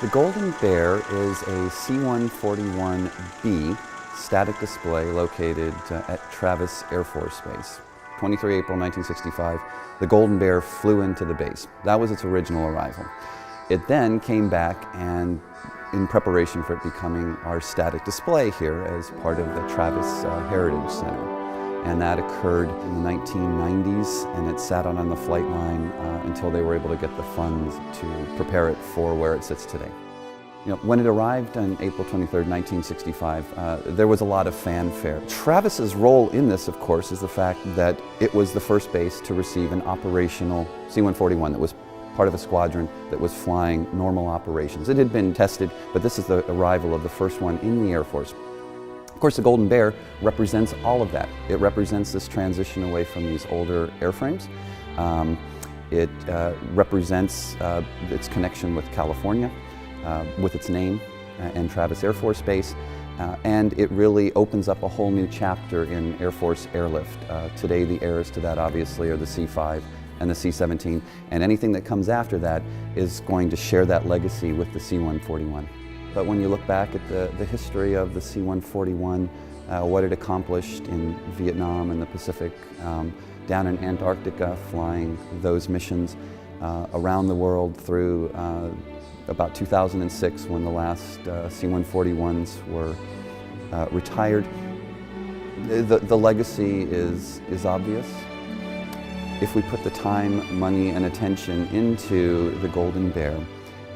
The Golden Bear is a C-141B static display located at Travis Air Force Base. 23 April 1965, the Golden Bear flew into the base. That was its original arrival. It then came back and in preparation for it becoming our static display here as part of the Travis Heritage Center. And that occurred in the 1990s, and it sat on the flight line until they were able to get the funds to prepare it for where it sits today. You know, when it arrived on April 23rd, 1965, there was a lot of fanfare. Travis's role in this, of course, is the fact that it was the first base to receive an operational C-141 that was part of a squadron that was flying normal operations. It had been tested, but this is the arrival of the first one in the Air Force. Of course, the Golden Bear represents all of that. It represents this transition away from these older airframes. It represents its connection with California, with its name and Travis Air Force Base, and it really opens up a whole new chapter in Air Force airlift. Today the heirs to that obviously are the C-5 and the C-17, and anything that comes after that is going to share that legacy with the C-141. But when you look back at the history of the C-141, what it accomplished in Vietnam and the Pacific, down in Antarctica, flying those missions around the world through about 2006 when the last C-141s were retired. The legacy is obvious. If we put the time, money, and attention into the Golden Bear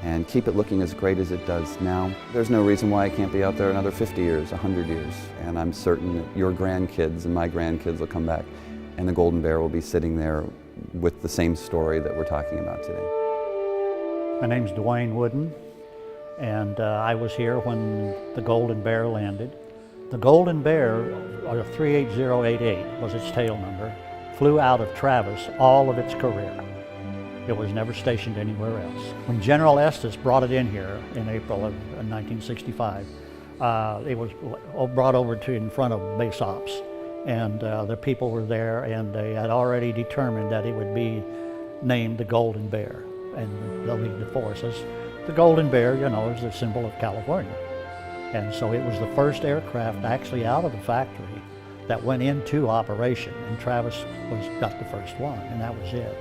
and keep it looking as great as it does now, there's no reason why it can't be out there another 50 years, 100 years. And I'm certain that your grandkids and my grandkids will come back and the Golden Bear will be sitting there with the same story that we're talking about today. My name's Dwayne Wooden, and I was here when the Golden Bear landed. The Golden Bear, or 38088 was its tail number, flew out of Travis all of its career. It was never stationed anywhere else. When General Estes brought it in here in April of 1965, it was brought over to in front of base ops, and the people were there, and they had already determined that it would be named the Golden Bear, and they'll lead the forces. The Golden Bear, you know, is the symbol of California, and so it was the first aircraft actually out of the factory that went into operation, and Travis got the first one, and that was it.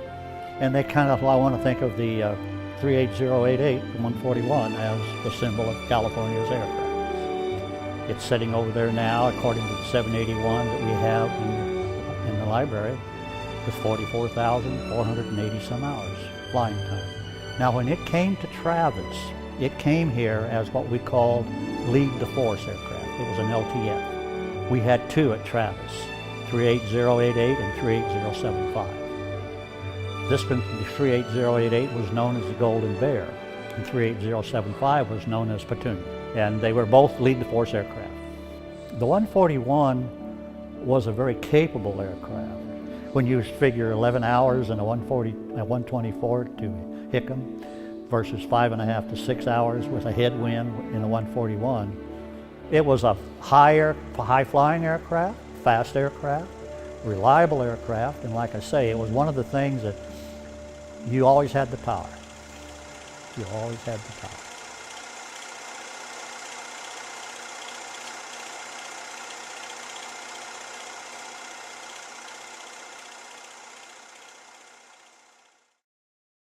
And they kind of, I want to think of the 38088, the 141, as the symbol of California's aircraft. It's sitting over there now, according to the 781 that we have in the library, with 44,480 some hours flying time. Now, when it came to Travis, it came here as what we called lead the force aircraft. It was an LTF. We had two at Travis, 38088 and 38075. This one, the 38088, was known as the Golden Bear, and 38075 was known as Petunia, and they were both lead the force aircraft. The 141 was a very capable aircraft. When you figure 11 hours in a 124 to Hickam versus 5.5 to 6 hours with a headwind in a 141, it was a high-flying aircraft, fast aircraft, reliable aircraft, and like I say, it was one of the things that you always had the power. You always had the power.